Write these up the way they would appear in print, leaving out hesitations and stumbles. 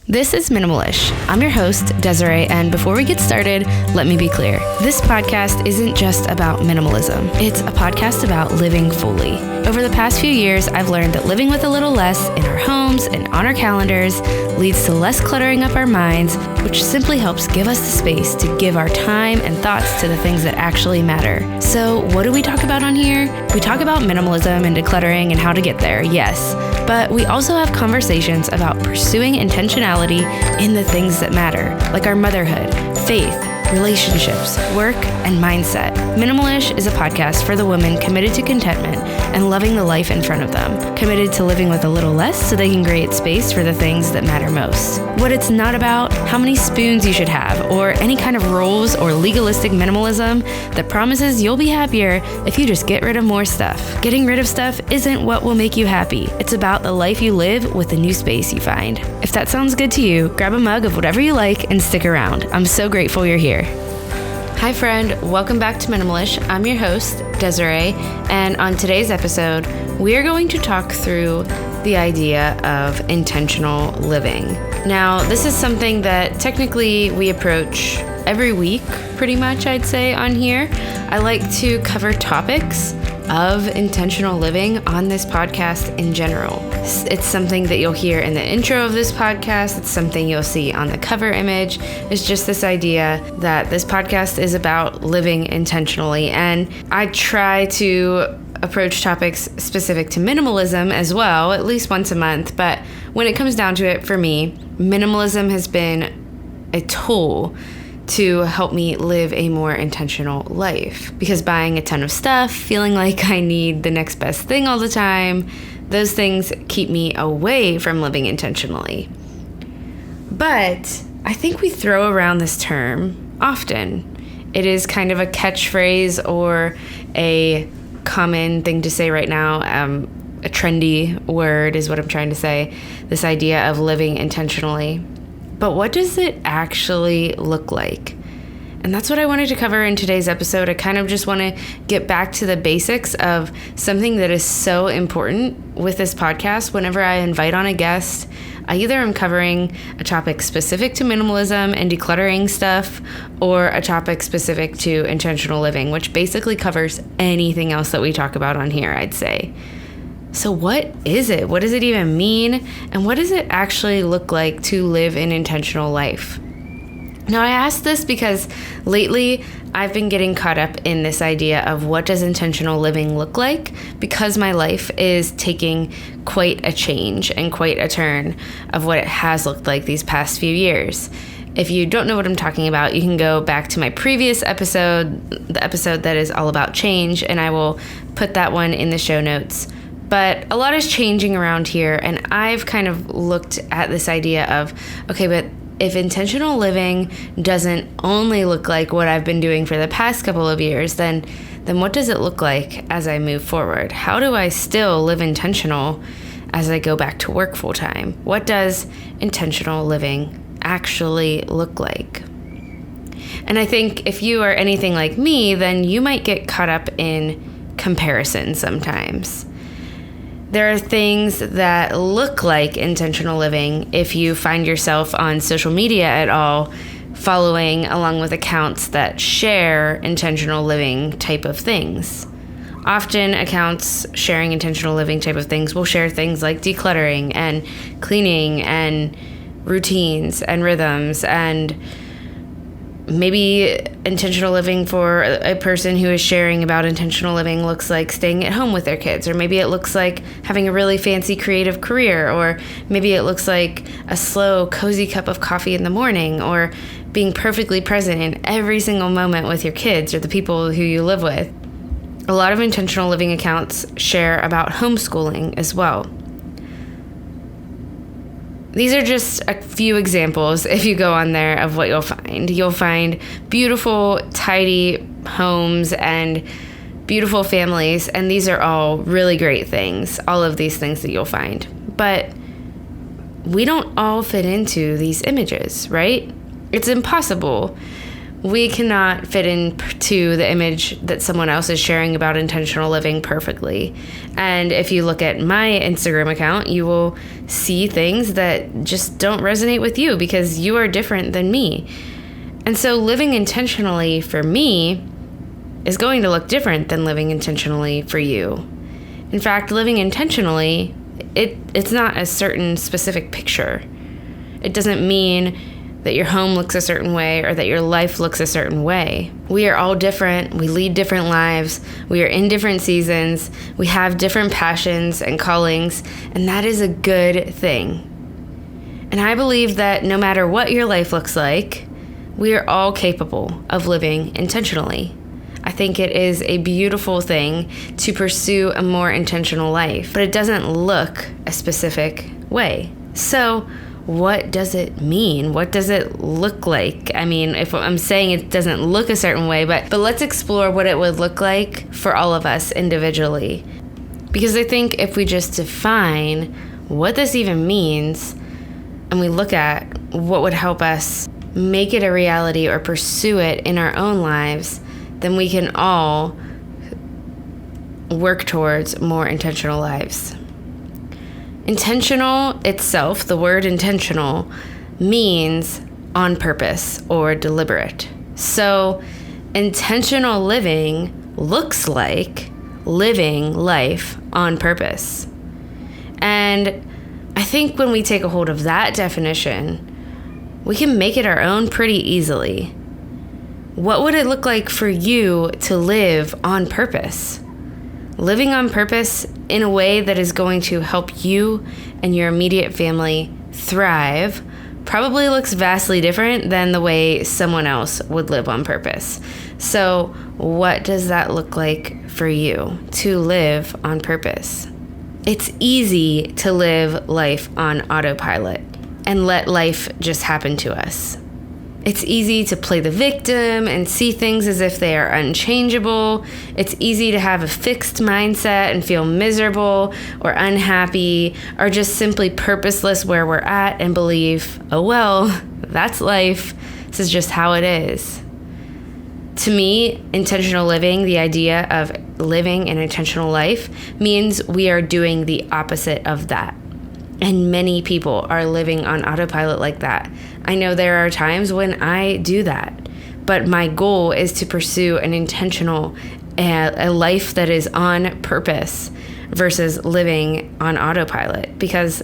This is Minimalish. I'm your host, Desiree, and before we get started, let me be clear. This podcast isn't just about minimalism. It's a podcast about living fully. Over the past few years, I've learned that living with a little less in our homes and on our calendars leads to less cluttering up our minds, which simply helps give us the space to give our time and thoughts to the things that actually matter. So what do we talk about on here? We talk about minimalism and decluttering and how to get there, yes. But we also have conversations about pursuing intentionality in the things that matter, like our motherhood, faith, relationships, work, and mindset. Minimalish is a podcast for the women committed to contentment and loving the life in front of them, committed to living with a little less so they can create space for the things that matter most. What it's not about, how many spoons you should have, or any kind of rules or legalistic minimalism that promises you'll be happier if you just get rid of more stuff. Getting rid of stuff isn't what will make you happy. It's about the life you live with the new space you find. If that sounds good to you, grab a mug of whatever you like and stick around. I'm so grateful you're here. Hi friend, welcome back to Minimalish. I'm your host, Desiree, and on today's episode, we are going to talk through the idea of intentional living. Now, this is something that technically we approach every week, pretty much, I'd say, on here. I like to cover topics of intentional living on this podcast in general. It's something that you'll hear in the intro of this podcast. It's something you'll see on the cover image. It's just this idea that this podcast is about living intentionally. And I try to approach topics specific to minimalism as well, at least once a month. But when it comes down to it, for me, minimalism has been a tool to help me live a more intentional life. Because buying a ton of stuff, feeling like I need the next best thing all the time, those things keep me away from living intentionally. But I think we throw around this term often. It is kind of a catchphrase or a common thing to say right now. A trendy word is what I'm trying to say. This idea of living intentionally. But what does it actually look like? And that's what I wanted to cover in today's episode. I kind of just want to get back to the basics of something that is so important with this podcast. Whenever I invite on a guest, I either am covering a topic specific to minimalism and decluttering stuff, or a topic specific to intentional living, which basically covers anything else that we talk about on here, I'd say. So what is it? What does it even mean? And what does it actually look like to live an intentional life? Now, I ask this because lately I've been getting caught up in this idea of what does intentional living look like, because my life is taking quite a change and quite a turn of what it has looked like these past few years. If you don't know what I'm talking about, you can go back to my previous episode, the episode that is all about change, and I will put that one in the show notes. But a lot is changing around here, and I've kind of looked at this idea of, okay, but if intentional living doesn't only look like what I've been doing for the past couple of years, then what does it look like as I move forward? How do I still live intentional as I go back to work full time? What does intentional living actually look like? And I think if you are anything like me, then you might get caught up in comparison sometimes. There are things that look like intentional living if you find yourself on social media at all, following along with accounts that share intentional living type of things. Often accounts sharing intentional living type of things will share things like decluttering and cleaning and routines and rhythms, and maybe intentional living for a person who is sharing about intentional living looks like staying at home with their kids, or maybe it looks like having a really fancy creative career, or maybe it looks like a slow, cozy cup of coffee in the morning, or being perfectly present in every single moment with your kids or the people who you live with. A lot of intentional living accounts share about homeschooling as well. These are just a few examples, if you go on there, of what you'll find. You'll find beautiful, tidy homes and beautiful families, and these are all really great things, all of these things that you'll find. But we don't all fit into these images, right? It's impossible. We cannot fit into the image that someone else is sharing about intentional living perfectly. And if you look at my Instagram account, you will see things that just don't resonate with you because you are different than me. And so living intentionally for me is going to look different than living intentionally for you. In fact, living intentionally, it's not a certain specific picture. It doesn't mean that your home looks a certain way or that your life looks a certain way. We are all different. We lead different lives. We are in different seasons. We have different passions and callings, and that is a good thing. And I believe that no matter what your life looks like, we are all capable of living intentionally. I think it is a beautiful thing to pursue a more intentional life, but it doesn't look a specific way. So, what does it mean? What does it look like? I mean, if I'm saying it doesn't look a certain way, but let's explore what it would look like for all of us individually. Because I think if we just define what this even means, and we look at what would help us make it a reality or pursue it in our own lives, then we can all work towards more intentional lives. Intentional itself, the word intentional, means on purpose or deliberate. So intentional living looks like living life on purpose. And I think when we take a hold of that definition, we can make it our own pretty easily. What would it look like for you to live on purpose? Living on purpose in a way that is going to help you and your immediate family thrive probably looks vastly different than the way someone else would live on purpose. So, what does that look like for you to live on purpose? It's easy to live life on autopilot and let life just happen to us. It's easy to play the victim and see things as if they are unchangeable. It's easy to have a fixed mindset and feel miserable or unhappy or just simply purposeless where we're at and believe, oh well, that's life. This is just how it is. To me, intentional living, the idea of living an intentional life, means we are doing the opposite of that. And many people are living on autopilot like that. I know there are times when I do that, but my goal is to pursue an intentional, a life that is on purpose versus living on autopilot, because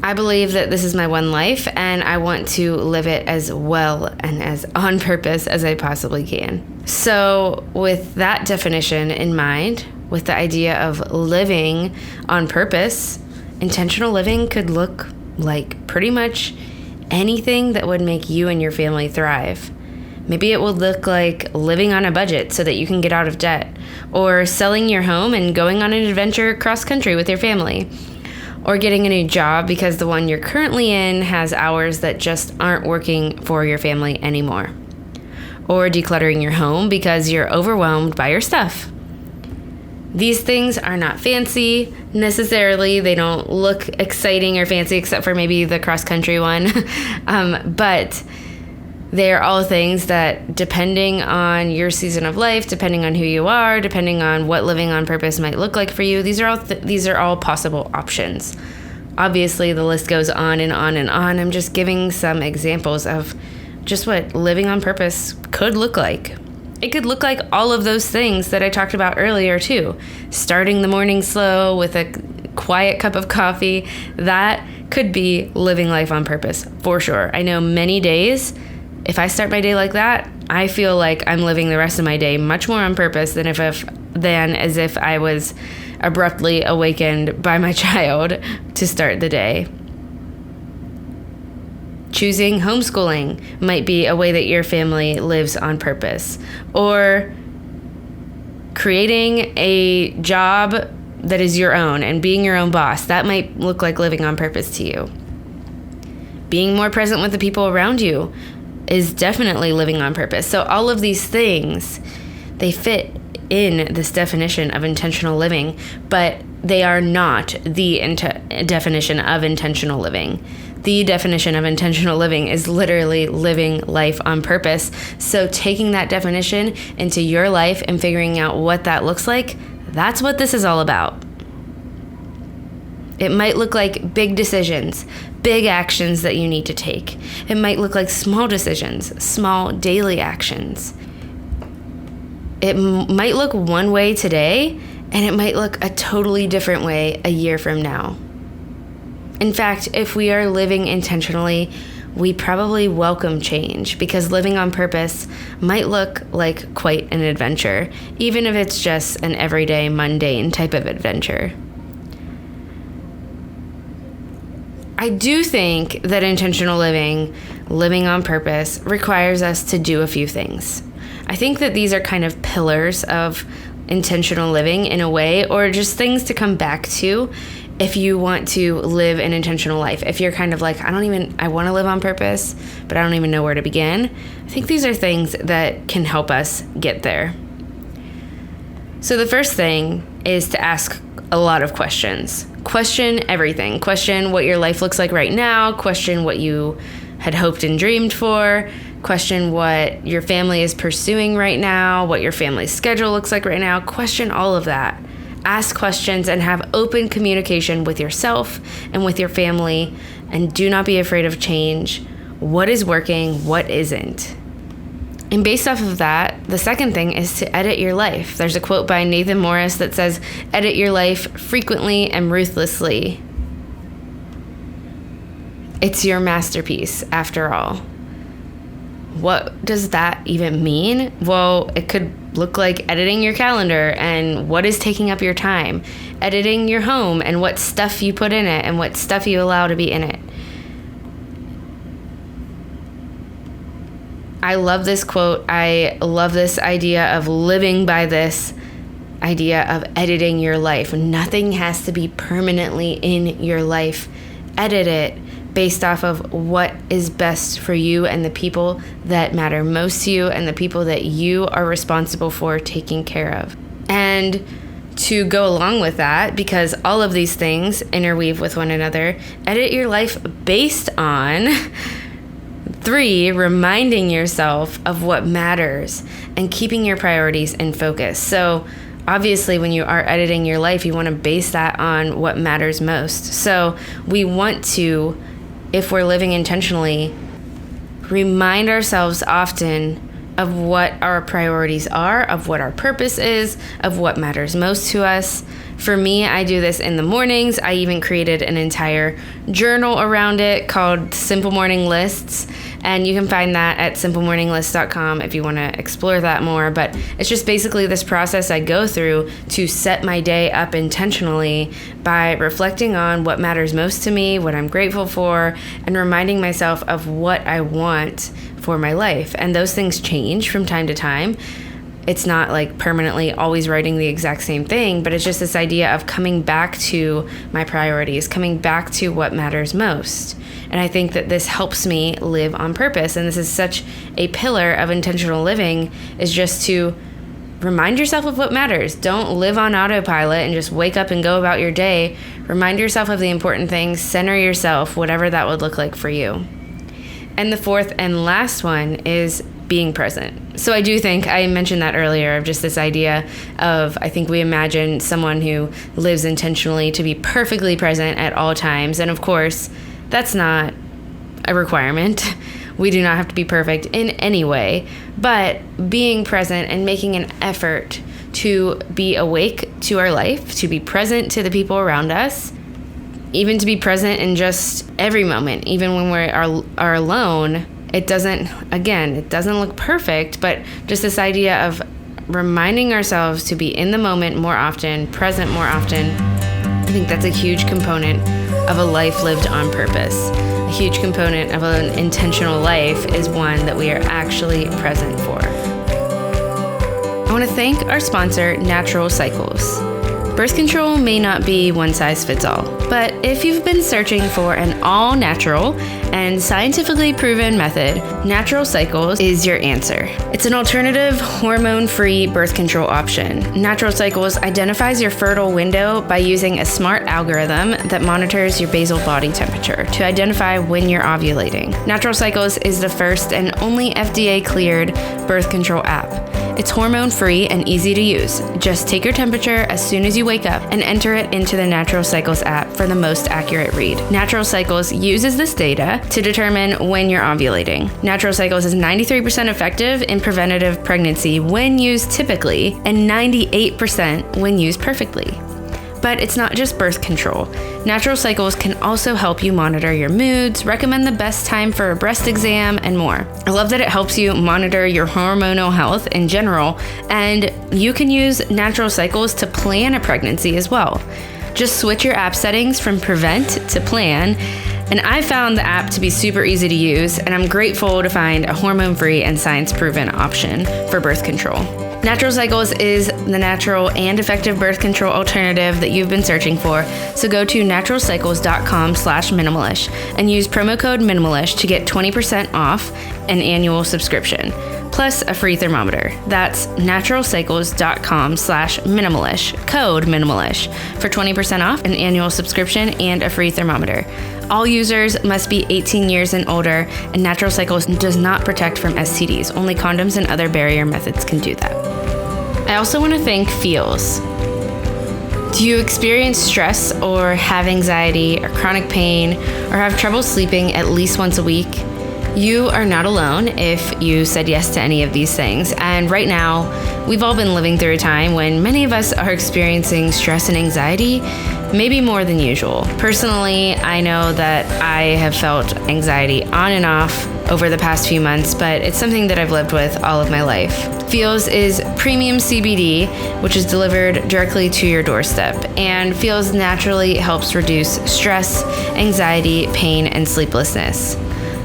I believe that this is my one life and I want to live it as well and as on purpose as I possibly can. So with that definition in mind, with the idea of living on purpose, intentional living could look like pretty much anything that would make you and your family thrive. Maybe it would look like living on a budget so that you can get out of debt, or selling your home and going on an adventure cross country with your family, or getting a new job because the one you're currently in has hours that just aren't working for your family anymore, or decluttering your home because you're overwhelmed by your stuff. These things are not fancy necessarily. They don't look exciting or fancy except for maybe the cross-country one. But they are all things that, depending on your season of life, depending on who you are, depending on what living on purpose might look like for you, these are all possible options. Obviously, the list goes on and on and on. I'm just giving some examples of just what living on purpose could look like. It could look like all of those things that I talked about earlier too. Starting the morning slow with a quiet cup of coffee. That could be living life on purpose for sure. I know many days, if I start my day like that, I feel like I'm living the rest of my day much more on purpose than as if I was abruptly awakened by my child to start the day. Choosing homeschooling might be a way that your family lives on purpose. Or creating a job that is your own and being your own boss. That might look like living on purpose to you. Being more present with the people around you is definitely living on purpose. So all of these things, they fit in this definition of intentional living, but they are not the definition of intentional living. The definition of intentional living is literally living life on purpose. So taking that definition into your life and figuring out what that looks like, that's what this is all about. It might look like big decisions, big actions that you need to take. It might look like small decisions, small daily actions. It might look one way today, and it might look a totally different way a year from now. In fact, if we are living intentionally, we probably welcome change, because living on purpose might look like quite an adventure, even if it's just an everyday, mundane type of adventure. I do think that intentional living on purpose, requires us to do a few things. I think that these are kind of pillars of intentional living in a way, or just things to come back to if you want to live an intentional life. If you're kind of like, I want to live on purpose, but I don't even know where to begin. I think these are things that can help us get there. So the first thing is to ask a lot of questions. Question everything. Question what your life looks like right now. Question what you had hoped and dreamed for. Question what your family is pursuing right now, what your family's schedule looks like right now. Question all of that. Ask questions and have open communication with yourself and with your family, and do not be afraid of change. What is working, what isn't? And based off of that, the second thing is to edit your life. There's a quote by Nathan Morris that says, "Edit your life frequently and ruthlessly." It's your masterpiece, after all. What does that even mean? Well, it could look like editing your calendar and what is taking up your time, editing your home and what stuff you put in it and what stuff you allow to be in it. I love this quote. I love this idea of living by this idea of editing your life. Nothing has to be permanently in your life. Edit it based off of what is best for you and the people that matter most to you and the people that you are responsible for taking care of. And to go along with that, because all of these things interweave with one another, edit your life based on 3, reminding yourself of what matters and keeping your priorities in focus. So obviously, when you are editing your life, you want to base that on what matters most. So we want to, if we're living intentionally, remind ourselves often of what our priorities are, of what our purpose is, of what matters most to us. For me, I do this in the mornings. I even created an entire journal around it called Simple Morning Lists. And you can find that at simplemorninglist.com if you want to explore that more. But it's just basically this process I go through to set my day up intentionally by reflecting on what matters most to me, what I'm grateful for, and reminding myself of what I want for my life. And those things change from time to time. It's not like permanently always writing the exact same thing, but it's just this idea of coming back to my priorities, coming back to what matters most. And I think that this helps me live on purpose. And this is such a pillar of intentional living, is just to remind yourself of what matters. Don't live on autopilot and just wake up and go about your day. Remind yourself of the important things, center yourself, whatever that would look like for you. And the fourth and last one is being present. So I do think, I mentioned that earlier, of just this idea of, I think we imagine someone who lives intentionally to be perfectly present at all times. And of course, that's not a requirement. We do not have to be perfect in any way, but being present and making an effort to be awake to our life, to be present to the people around us, even to be present in just every moment, even when we are alone. It doesn't look perfect, but just this idea of reminding ourselves to be in the moment more often, present more often. I think that's a huge component of a life lived on purpose. A huge component of an intentional life is one that we are actually present for. I want to thank our sponsor, Natural Cycles. Birth control may not be one size fits all, but if you've been searching for an all-natural and scientifically proven method, Natural Cycles is your answer. It's an alternative, hormone-free birth control option. Natural Cycles identifies your fertile window by using a smart algorithm that monitors your basal body temperature to identify when you're ovulating. Natural Cycles is the first and only FDA-cleared birth control app. It's hormone-free and easy to use. Just take your temperature as soon as you wake up and enter it into the Natural Cycles app for the most accurate read. Natural Cycles uses this data to determine when you're ovulating. Natural Cycles is 93% effective in preventative pregnancy when used typically and 98% when used perfectly. But it's not just birth control. Natural Cycles can also help you monitor your moods, recommend the best time for a breast exam, and more. I love that it helps you monitor your hormonal health in general, and you can use Natural Cycles to plan a pregnancy as well. Just switch your app settings from prevent to plan, and I found the app to be super easy to use, and I'm grateful to find a hormone-free and science-proven option for birth control. Natural Cycles is the natural and effective birth control alternative that you've been searching for, so go to naturalcycles.com/minimalish and use promo code minimalish to get 20% off an annual subscription, plus a free thermometer. That's naturalcycles.com/minimalish, code minimalish, for 20% off an annual subscription and a free thermometer. All users must be 18 years and older, and Natural Cycles does not protect from STDs. Only condoms and other barrier methods can do that. I also want to thank Feals. Do you experience stress or have anxiety or chronic pain or have trouble sleeping at least once a week? You are not alone if you said yes to any of these things. And right now, we've all been living through a time when many of us are experiencing stress and anxiety, maybe more than usual. Personally, I know that I have felt anxiety on and off over the past few months, but it's something that I've lived with all of my life. Feals is premium CBD, which is delivered directly to your doorstep, and Feals naturally helps reduce stress, anxiety, pain, and sleeplessness.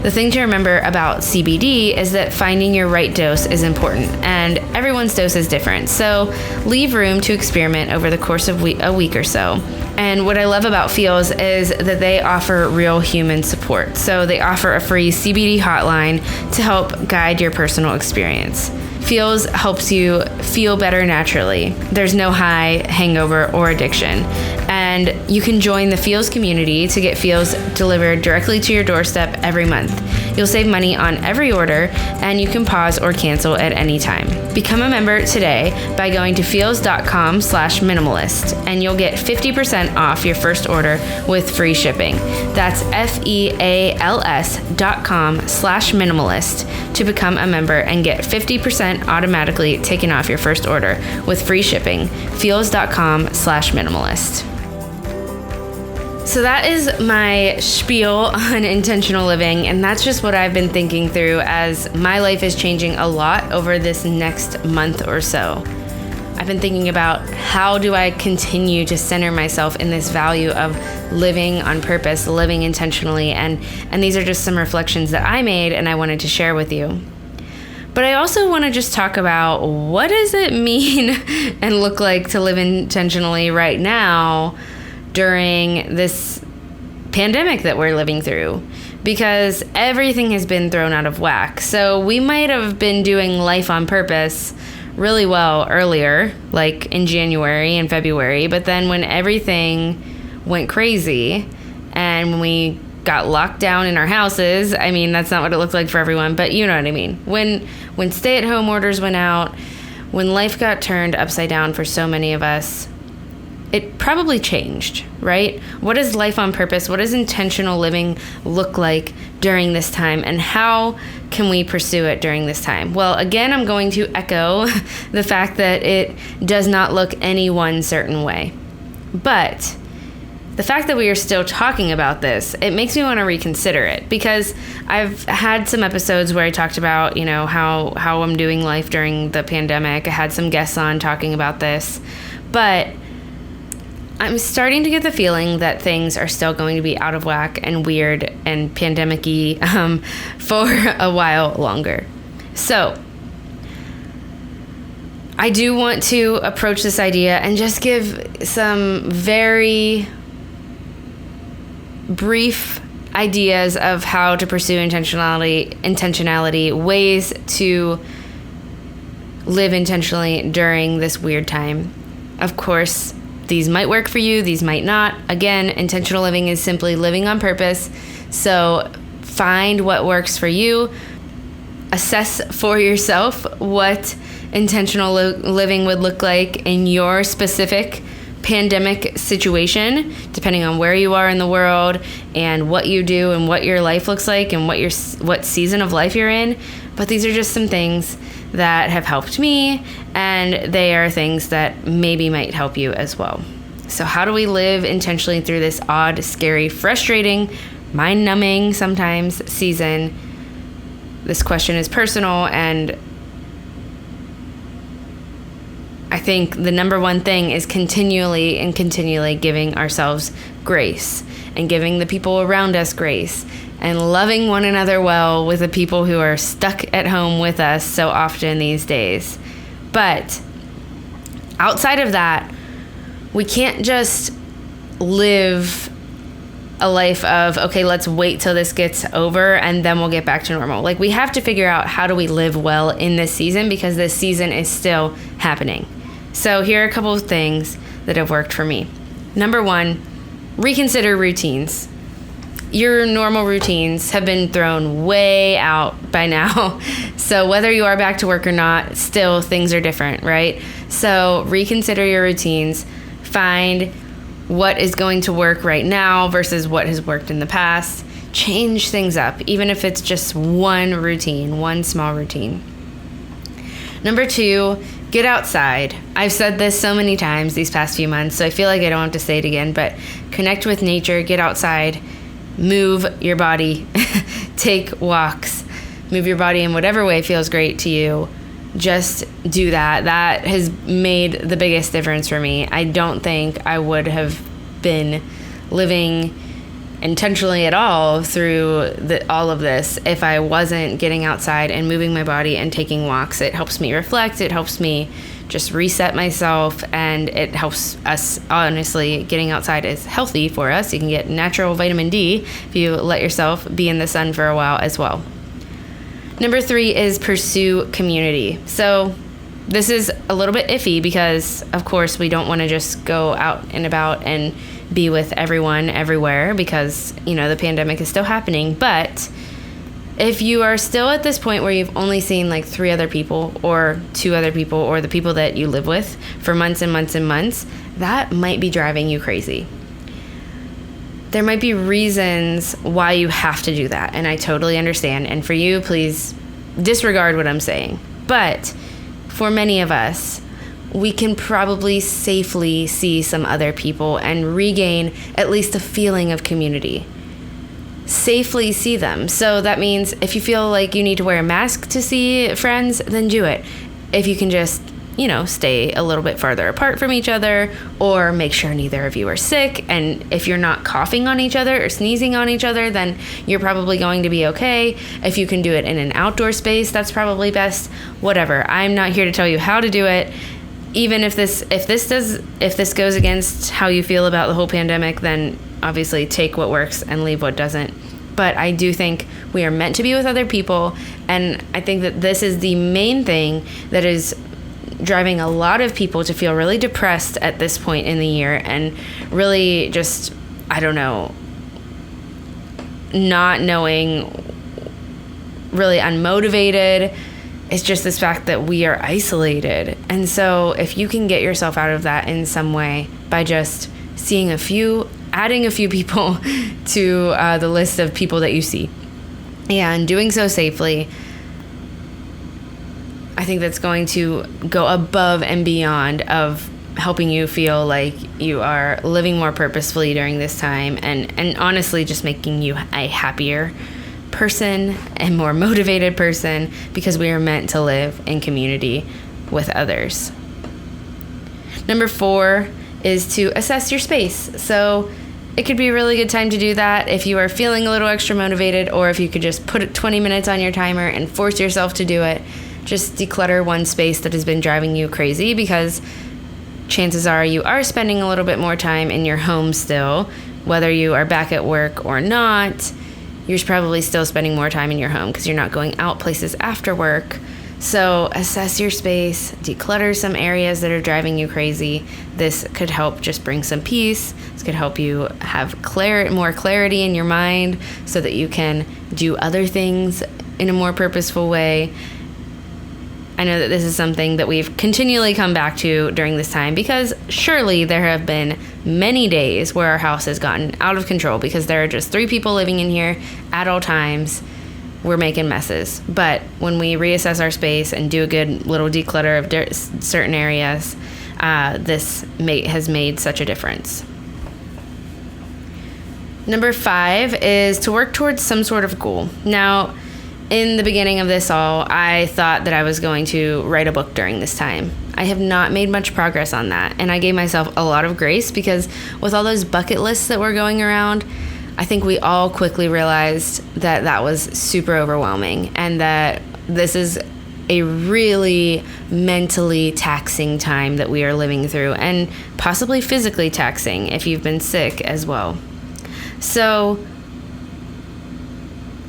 The thing to remember about CBD is that finding your right dose is important, and everyone's dose is different, so leave room to experiment over the course of a week or so. And what I love about Feals is that they offer real human support. So they offer a free CBD hotline to help guide your personal experience. Feals helps you feel better naturally. There's no high, hangover, or addiction. And you can join the Feals community to get Feals delivered directly to your doorstep every month. You'll save money on every order, and you can pause or cancel at any time. Become a member today by going to feals.com/minimalist, and you'll get 50% off your first order with free shipping. That's feals.com/minimalist to become a member and get 50% automatically taken off your first order with free shipping. feals.com/minimalist. So that is my spiel on intentional living, and that's just what I've been thinking through as my life is changing a lot over this next month or so. I've been thinking about how do I continue to center myself in this value of living on purpose, living intentionally, and these are just some reflections that I made and I wanted to share with you. But I also want to just talk about what does it mean and look like to live intentionally right now during this pandemic that we're living through, because everything has been thrown out of whack. So we might have been doing life on purpose really well earlier, like in January and February, but then when everything went crazy and when we got locked down in our houses, I mean, that's not what it looked like for everyone, but you know what I mean. When stay-at-home orders went out, when life got turned upside down for so many of us, it probably changed, right? What does life on purpose, what does intentional living look like during this time, and how can we pursue it during this time? Well, again, I'm going to echo the fact that it does not look any one certain way. But the fact that we are still talking about this, it makes me want to reconsider it, because I've had some episodes where I talked about, you know, how I'm doing life during the pandemic. I had some guests on talking about this, but I'm starting to get the feeling that things are still going to be out of whack and weird and pandemic-y for a while longer. So I do want to approach this idea and just give some very brief ideas of how to pursue intentionality, ways to live intentionally during this weird time. Of course, these might work for you, these might not. Again, intentional living is simply living on purpose. So find what works for you. Assess for yourself what intentional living would look like in your specific pandemic situation, depending on where you are in the world and what you do and what your life looks like and what season of life you're in. But these are just some things that have helped me, and they are things that maybe might help you as well. So how do we live intentionally through this odd, scary, frustrating, mind-numbing sometimes season? This question is personal, and I think the number one thing is continually giving ourselves grace and giving the people around us grace and loving one another well with the people who are stuck at home with us so often these days. But outside of that, we can't just live a life of, okay, let's wait till this gets over and then we'll get back to normal. Like, we have to figure out how do we live well in this season, because this season is still happening. So here are a couple of things that have worked for me. Number one, reconsider routines. Your normal routines have been thrown way out by now. So whether you are back to work or not, still things are different, right? So reconsider your routines. Find what is going to work right now versus what has worked in the past. Change things up, even if it's just one routine, one small routine. Number two, get outside. I've said this so many times these past few months, so I feel like I don't have to say it again, but connect with nature, get outside, move your body, take walks, move your body in whatever way feels great to you. Just do that. That has made the biggest difference for me. I don't think I would have been living intentionally at all through all of this if I wasn't getting outside and moving my body and taking walks. It helps me reflect. It helps me just reset myself, and it helps us. Honestly, getting outside is healthy for us. You can get natural vitamin D if you let yourself be in the sun for a while as well. Number three is pursue community. So this is a little bit iffy because, of course, we don't want to just go out and about and be with everyone everywhere because, the pandemic is still happening. But if you are still at this point where you've only seen like 3 other people or 2 other people or the people that you live with for months and months and months, that might be driving you crazy. There might be reasons why you have to do that, and I totally understand. And for you, please disregard what I'm saying. But for many of us, we can probably safely see some other people and regain at least a feeling of community. Safely see them. So that means if you feel like you need to wear a mask to see friends, then do it. If you can just stay a little bit farther apart from each other, or make sure neither of you are sick. And if you're not coughing on each other or sneezing on each other, then you're probably going to be okay. If you can do it in an outdoor space, that's probably best. Whatever. I'm not here to tell you how to do it. Even if this goes against how you feel about the whole pandemic, then obviously take what works and leave what doesn't. But I do think we are meant to be with other people, and I think that this is the main thing that is driving a lot of people to feel really depressed at this point in the year and really just, not knowing, really unmotivated. It's just this fact that we are isolated. And so if you can get yourself out of that in some way by just adding a few people to the list of people that you see and doing so safely, I think that's going to go above and beyond of helping you feel like you are living more purposefully during this time, and honestly just making you a happier person and more motivated person, because we are meant to live in community with others. Number 4 is to assess your space. So it could be a really good time to do that if you are feeling a little extra motivated, or if you could just put 20 minutes on your timer and force yourself to do it. just declutter one space that has been driving you crazy, because chances are you are spending a little bit more time in your home still. Whether you are back at work or not, you're probably still spending more time in your home because you're not going out places after work. So assess your space, declutter some areas that are driving you crazy. This could help just bring some peace. This could help you have more clarity in your mind so that you can do other things in a more purposeful way. I know that this is something that we've continually come back to during this time, because surely there have been many days where our house has gotten out of control because there are just 3 people living in here at all times. We're making messes. But when we reassess our space and do a good little declutter of certain areas, this has made such a difference. Number 5 is to work towards some sort of goal. Now, in the beginning of this all, I thought that I was going to write a book during this time. I have not made much progress on that, and I gave myself a lot of grace because with all those bucket lists that were going around, I think we all quickly realized that that was super overwhelming and that this is a really mentally taxing time that we are living through, and possibly physically taxing if you've been sick as well. So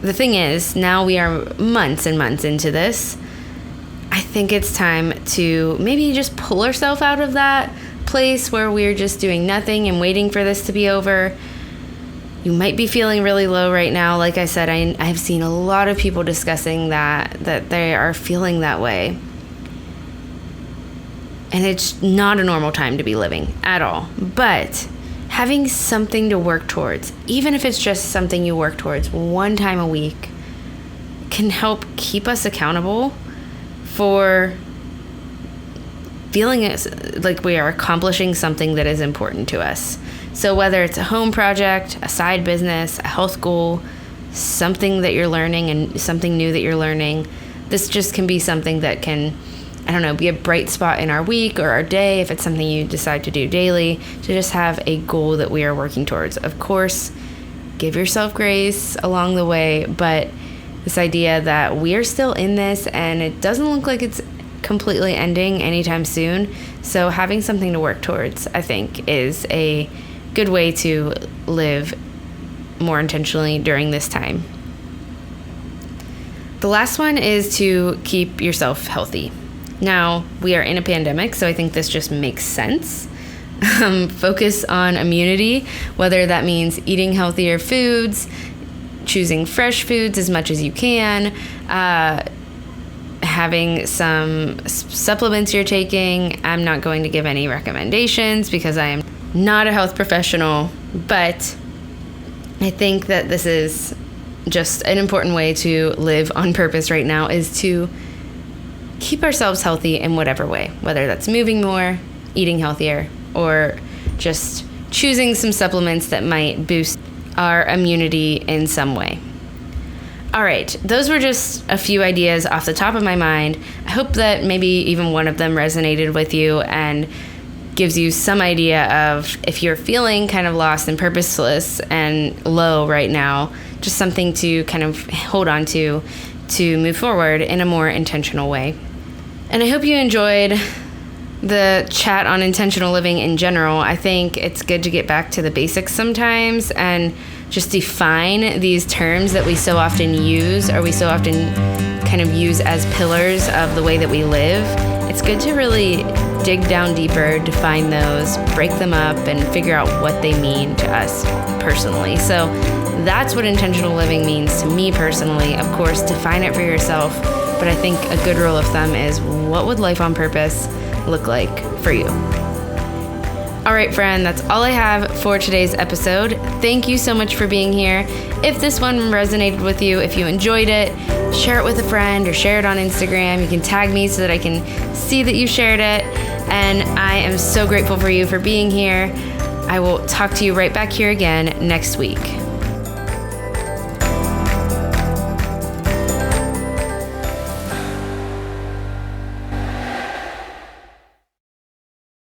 the thing is, now we are months and months into this. I think it's time to maybe just pull ourselves out of that place where we're just doing nothing and waiting for this to be over. You might be feeling really low right now. Like I said, I've seen a lot of people discussing that they are feeling that way. And it's not a normal time to be living at all. But having something to work towards, even if it's just something you work towards one time a week, can help keep us accountable for feeling like we are accomplishing something that is important to us. So whether it's a home project, a side business, a health goal, something that you're learning and something new that you're learning, this just can be something that can, be a bright spot in our week or our day, if it's something you decide to do daily, to just have a goal that we are working towards. Of course, give yourself grace along the way, but this idea that we are still in this and it doesn't look like it's completely ending anytime soon. So having something to work towards, I think, is a good way to live more intentionally during this time. The last one is to keep yourself healthy. Now, we are in a pandemic, so I think this just makes sense. Focus on immunity, whether that means eating healthier foods, choosing fresh foods as much as you can, having some supplements you're taking. I'm not going to give any recommendations because I am not a health professional, but I think that this is just an important way to live on purpose right now, is to keep ourselves healthy in whatever way, whether that's moving more, eating healthier, or just choosing some supplements that might boost our immunity in some way. All right, those were just a few ideas off the top of my mind. I hope that maybe even one of them resonated with you and gives you some idea of, if you're feeling kind of lost and purposeless and low right now, just something to kind of hold on to move forward in a more intentional way. And I hope you enjoyed the chat on intentional living in general. I think it's good to get back to the basics sometimes and just define these terms that we so often use, or we so often kind of use as pillars of the way that we live. It's good to really dig down deeper, define those, break them up, and figure out what they mean to us personally. So that's what intentional living means to me personally. Of course, define it for yourself, but I think a good rule of thumb is, what would life on purpose look like for you? All right, friend, that's all I have for today's episode. Thank you so much for being here. If this one resonated with you, if you enjoyed it, share it with a friend or share it on Instagram. You can tag me so that I can see that you shared it. And I am so grateful for you for being here. I will talk to you right back here again next week.